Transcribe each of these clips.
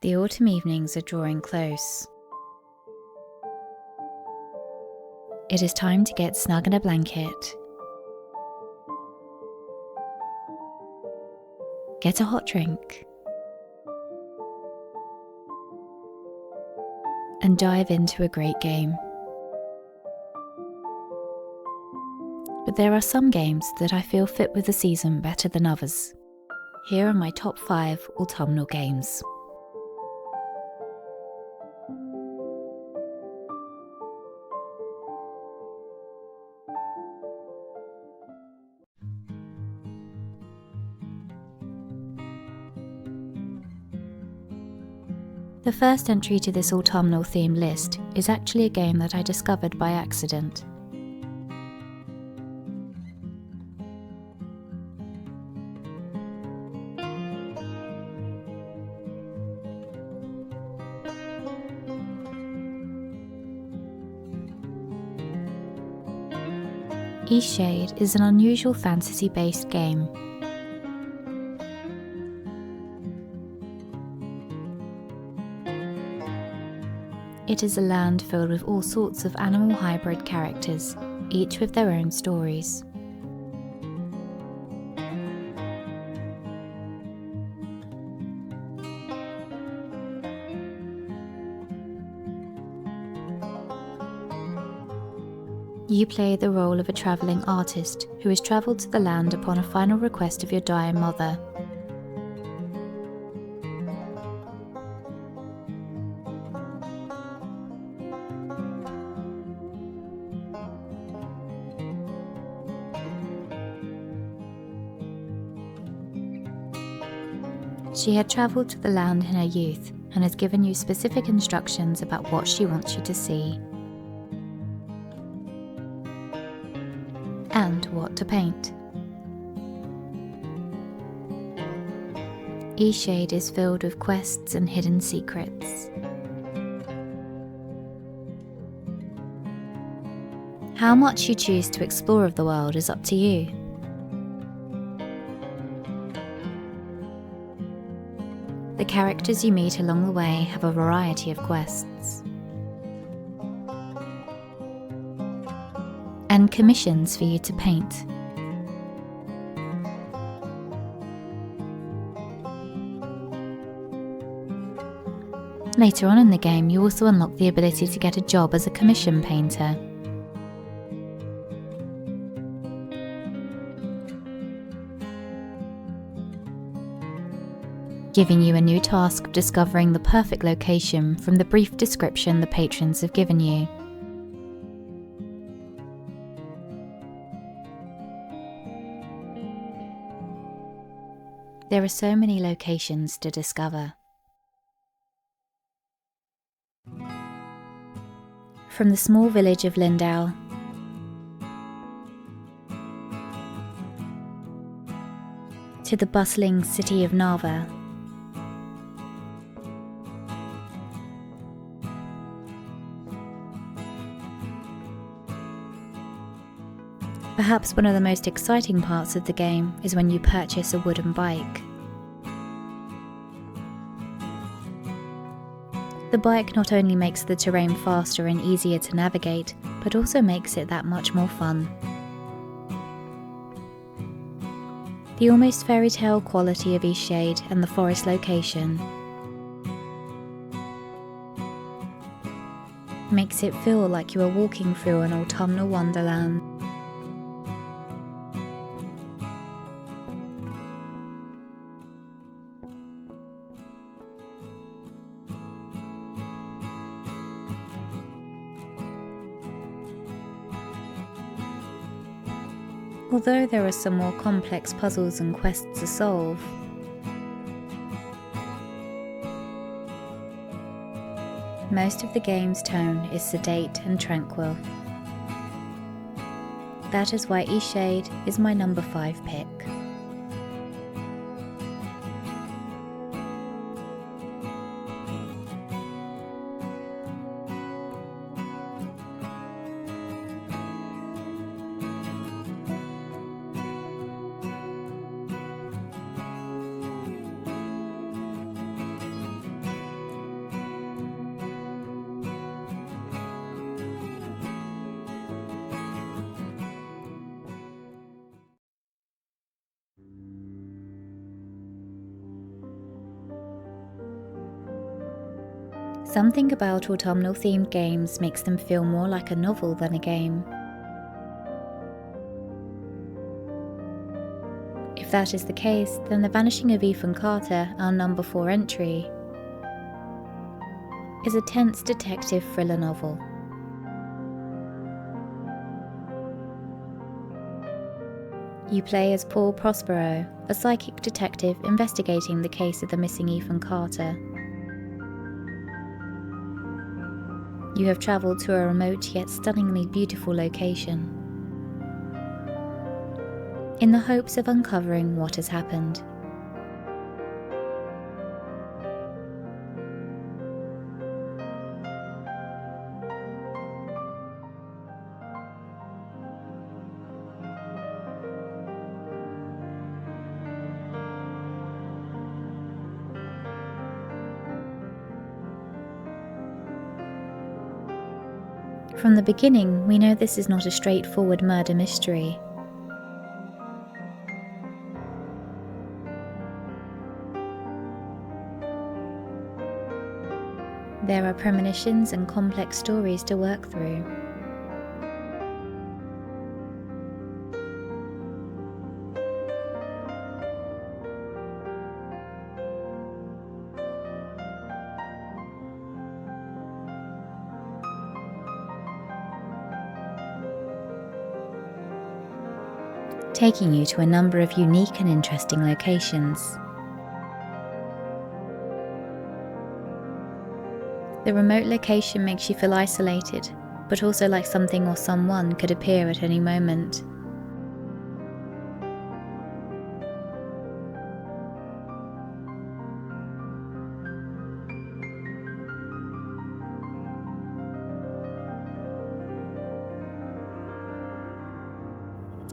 The autumn evenings are drawing close. It is time to get snug in a blanket, get a hot drink, and dive into a great game. But there are some games that I feel fit with the season better than others. Here are my top 5 autumnal games. The first entry to this autumnal themed list is actually a game that I discovered by accident. Eastshade is an unusual fantasy-based game. It is a land filled with all sorts of animal hybrid characters, each with their own stories. You play the role of a travelling artist who has travelled to the land upon a final request of your dying mother. She had travelled to the land in her youth and has given you specific instructions about what she wants you to see and what to paint. Eastshade is filled with quests and hidden secrets. How much you choose to explore of the world is up to you. The characters you meet along the way have a variety of quests and commissions for you to paint. Later on in the game, you also unlock the ability to get a job as a commission painter. Giving you a new task of discovering the perfect location from the brief description the patrons have given you. There are so many locations to discover. From the small village of Lindau to the bustling city of Narva, perhaps one of the most exciting parts of the game is when you purchase a wooden bike. The bike not only makes the terrain faster and easier to navigate, but also makes it that much more fun. The almost fairy tale quality of Eastshade and the forest location makes it feel like you are walking through an autumnal wonderland. Although there are some more complex puzzles and quests to solve, most of the game's tone is sedate and tranquil. That is why Eastshade is my number 5 pick. Something about autumnal-themed games makes them feel more like a novel than a game. If that is the case, then The Vanishing of Ethan Carter, our number 4 entry, is a tense detective thriller novel. You play as Paul Prospero, a psychic detective investigating the case of the missing Ethan Carter. You have travelled to a remote yet stunningly beautiful location, in the hopes of uncovering what has happened. From the beginning, we know this is not a straightforward murder mystery. There are premonitions and complex stories to work through. Taking you to a number of unique and interesting locations. The remote location makes you feel isolated, but also like something or someone could appear at any moment.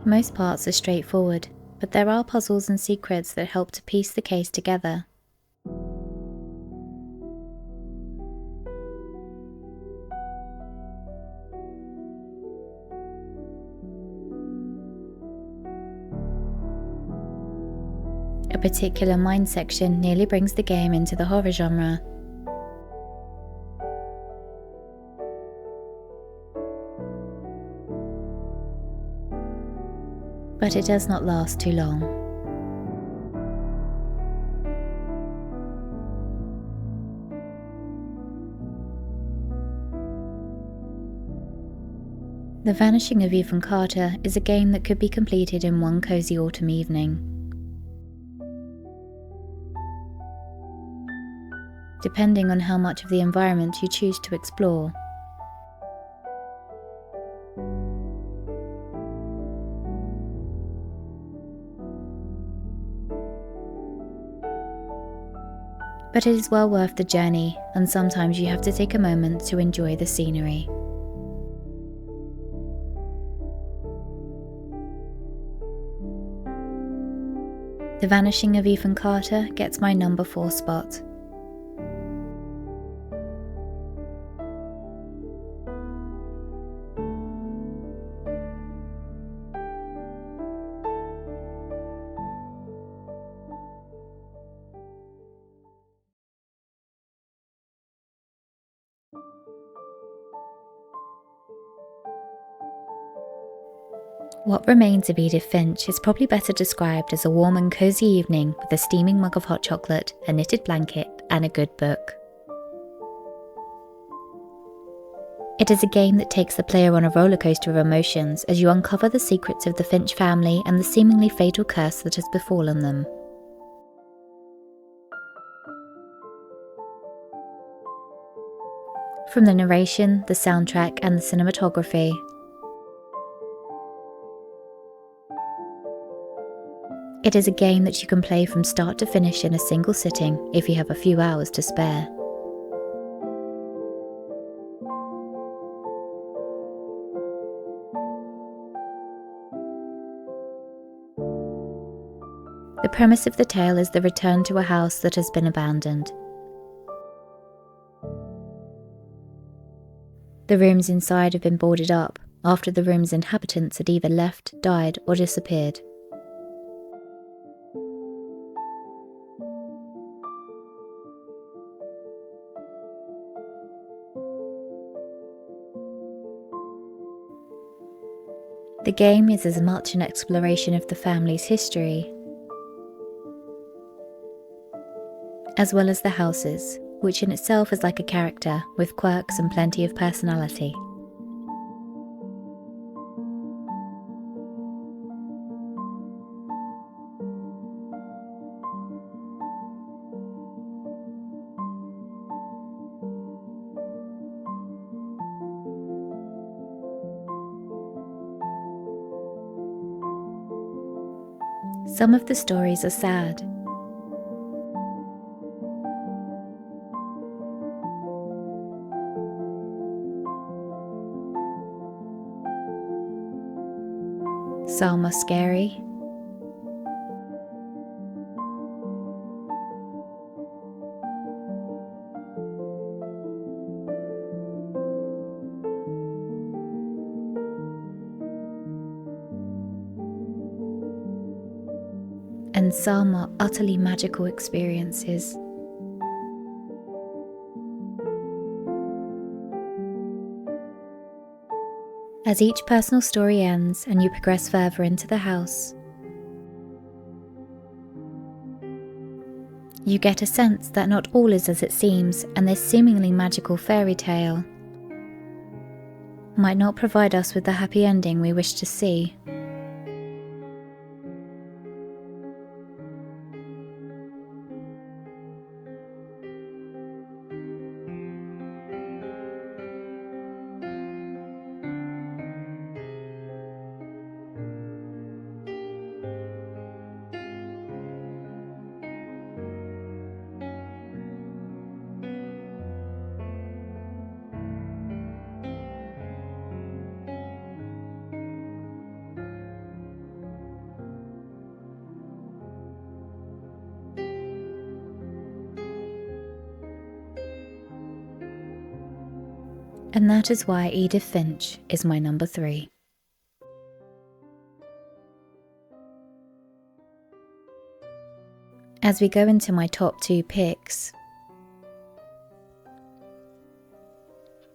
Most parts are straightforward, but there are puzzles and secrets that help to piece the case together. A particular mind section nearly brings the game into the horror genre. But it does not last too long. The Vanishing of Ethan Carter is a game that could be completed in one cozy autumn evening. Depending on how much of the environment you choose to explore. But it is well worth the journey, and sometimes you have to take a moment to enjoy the scenery. The Vanishing of Ethan Carter gets my number 4 spot. What Remains of Edith Finch is probably better described as a warm and cosy evening with a steaming mug of hot chocolate, a knitted blanket, and a good book. It is a game that takes the player on a roller coaster of emotions as you uncover the secrets of the Finch family and the seemingly fatal curse that has befallen them. From the narration, the soundtrack, and the cinematography, it is a game that you can play from start to finish in a single sitting if you have a few hours to spare. The premise of the tale is the return to a house that has been abandoned. The rooms inside have been boarded up after the room's inhabitants had either left, died, or disappeared. The game is as much an exploration of the family's history, as well as the houses, which in itself is like a character with quirks and plenty of personality. Some of the stories are sad. Some are scary. And some are utterly magical experiences. As each personal story ends and you progress further into the house, you get a sense that not all is as it seems, and this seemingly magical fairy tale might not provide us with the happy ending we wish to see. And that is why Edith Finch is my number 3. As we go into my top 2 picks,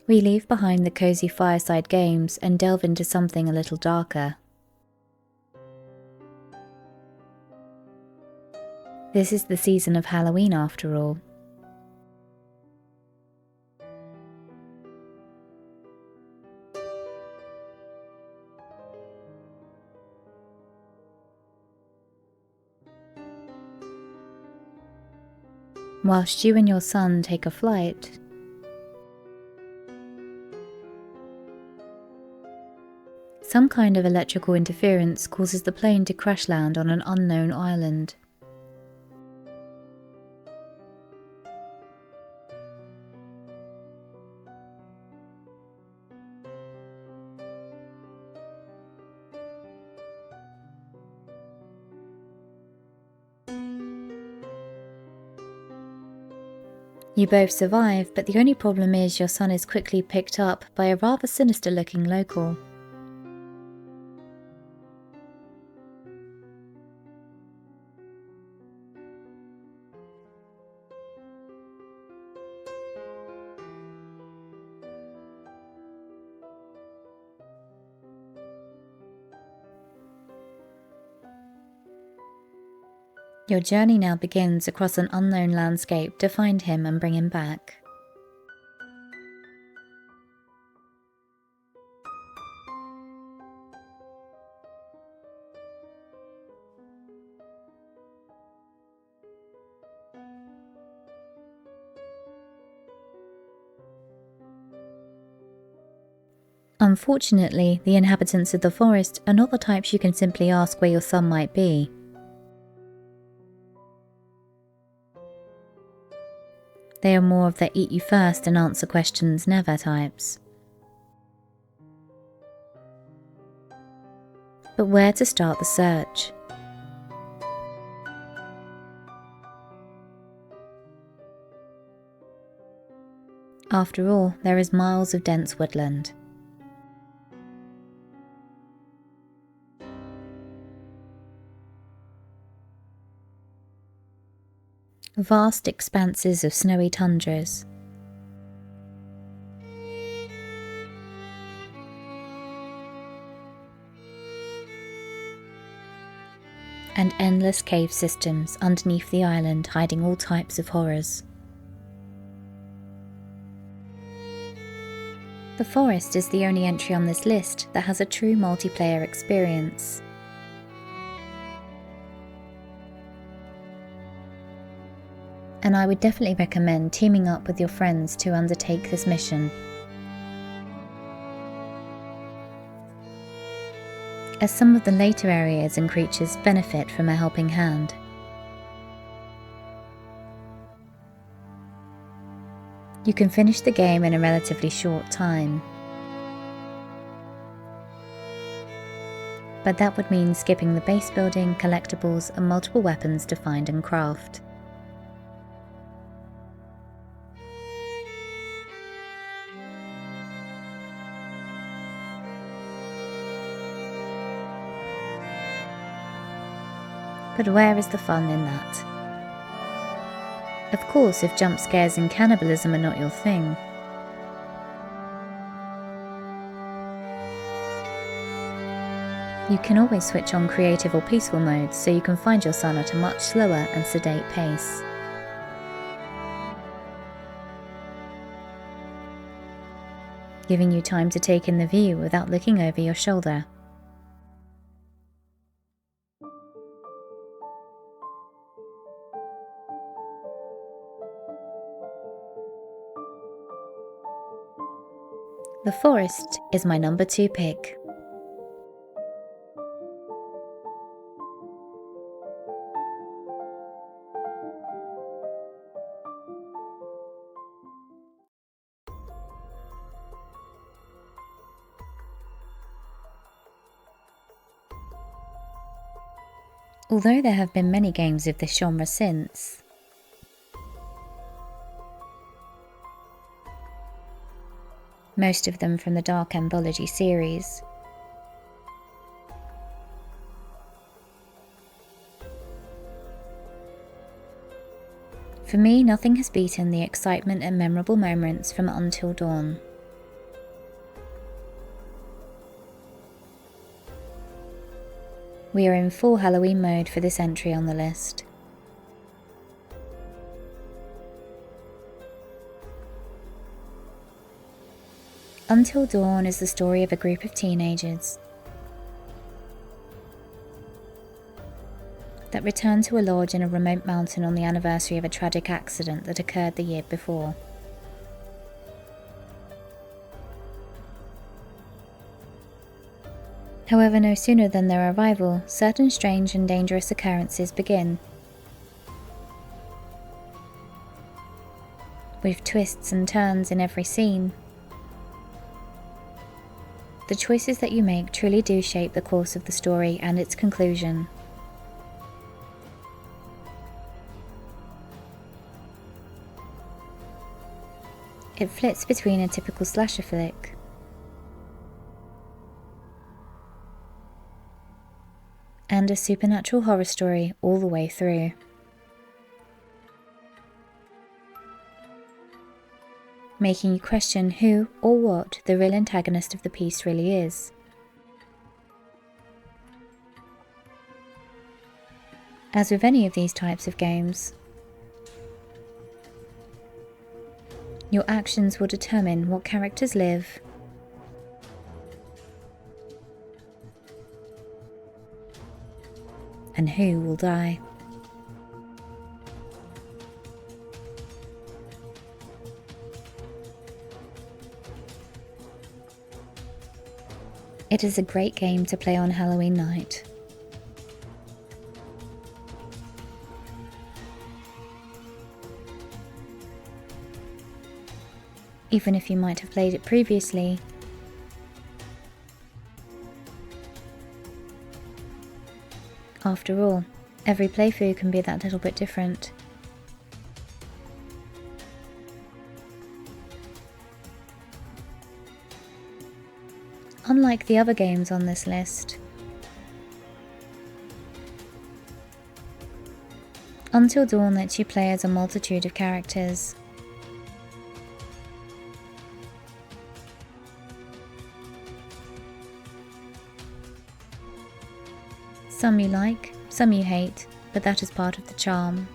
we leave behind the cozy fireside games and delve into something a little darker. This is the season of Halloween after all. Whilst you and your son take a flight, some kind of electrical interference causes the plane to crash land on an unknown island. You both survive, but the only problem is your son is quickly picked up by a rather sinister-looking local. Your journey now begins across an unknown landscape to find him and bring him back. Unfortunately, the inhabitants of the forest are not the types you can simply ask where your son might be. They are more of the eat you first and answer questions never types. But where to start the search? After all, there is miles of dense woodland. Vast expanses of snowy tundras. and endless cave systems underneath the island hiding all types of horrors. The forest is the only entry on this list that has a true multiplayer experience. And I would definitely recommend teaming up with your friends to undertake this mission, as some of the later areas and creatures benefit from a helping hand. You can finish the game in a relatively short time, but that would mean skipping the base building, collectibles, and multiple weapons to find and craft. But where is the fun in that? Of course, if jump scares and cannibalism are not your thing. You can always switch on creative or peaceful modes so you can find your son at a much slower and sedate pace. Giving you time to take in the view without looking over your shoulder. The forest is my number 2 pick. Although there have been many games of this genre since, most of them from the Dark Anthology series, for me, nothing has beaten the excitement and memorable moments from Until Dawn. We are in full Halloween mode for this entry on the list. Until Dawn is the story of a group of teenagers that return to a lodge in a remote mountain on the anniversary of a tragic accident that occurred the year before. However, no sooner than their arrival, certain strange and dangerous occurrences begin, with twists and turns in every scene. The choices that you make truly do shape the course of the story and its conclusion. It flits between a typical slasher flick and a supernatural horror story all the way through. Making you question who or what the real antagonist of the piece really is. As with any of these types of games, your actions will determine what characters live and who will die. It is a great game to play on Halloween night. Even if you might have played it previously, after all, every playthrough can be that little bit different. Unlike the other games on this list, Until Dawn lets you play as a multitude of characters. Some you like, Some you hate, but that is part of the charm.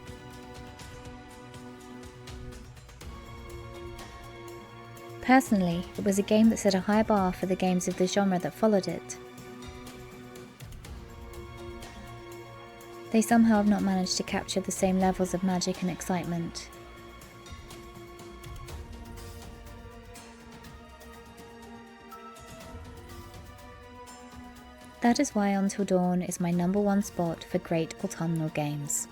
Personally, it was a game that set a high bar for the games of the genre that followed it. They somehow have not managed to capture the same levels of magic and excitement. That is why Until Dawn is my #1 spot for great autumnal games.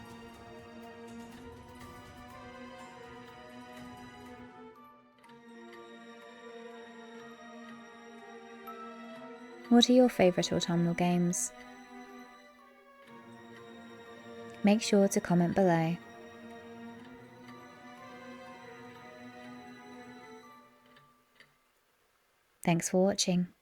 What are your favourite autumnal games? Make sure to comment below. Thanks for watching.